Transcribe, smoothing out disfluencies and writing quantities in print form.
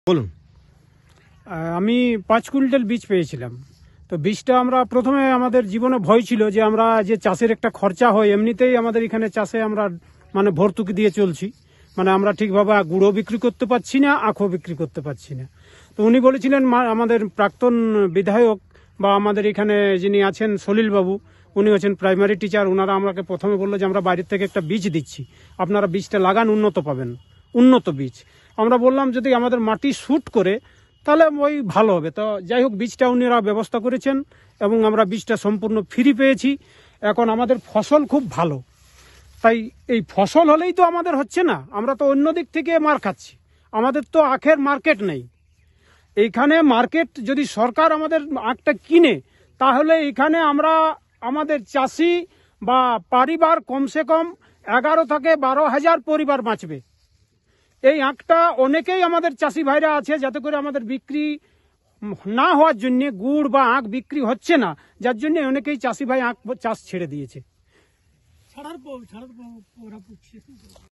বলুন। আমি 5 কুইন্টাল বীজ পেয়েছিলাম। তো বীজটা আমরা প্রথমে আমাদের জীবনে ভয় ছিল যে আমরা যে চাষের একটা খরচা হয়, এমনিতেই আমাদের এখানে চাষে আমরা মানে ভর্তুকি দিয়ে চলছি, মানে আমরা ঠিকভাবে গুঁড়ো বিক্রি করতে পারছি না, আখও বিক্রি করতে পারছি না। তো উনি বলেছিলেন, আমাদের প্রাক্তন বিধায়ক বা আমাদের এখানে যিনি আছেন সলিলবাবু, উনি হচ্ছেন প্রাইমারি টিচার, ওনারা আমাকে প্রথমে বললো যে আমরা বাইরের থেকে একটা বীজ দিচ্ছি, আপনারা বীজটা লাগান, উন্নত পাবেন, উন্নত বীজ। আমরা বললাম যদি আমাদের মাটি শ্যুট করে তাহলে ওই ভালো হবে। তো যাই হোক, বীজটা উনিরা ব্যবস্থা করেছেন এবং আমরা বীজটা সম্পূর্ণ ফ্রি পেয়েছি। এখন আমাদের ফসল খুব ভালো। তাই এই ফসল হলেই তো আমাদের হচ্ছে না, আমরা তো অন্য দিক থেকে মার খাচ্ছি। আমাদের তো আখের মার্কেট নেই। এইখানে মার্কেট যদি সরকার আমাদের আখটা কিনে, তাহলে এখানে আমরা আমাদের চাষি বা পরিবার কমসে কম 11 থেকে 12,000 পরিবার বাঁচবে। এই আখটা অনেকেই আমাদের চাষি ভাইরা আছে, যাতে করে আমাদের বিক্রি না হওয়ার জন্য, গুড় বা আখ বিক্রি হচ্ছে না, যার জন্য অনেকেই চাষি ভাই আখ চাষ ছেড়ে দিয়েছে।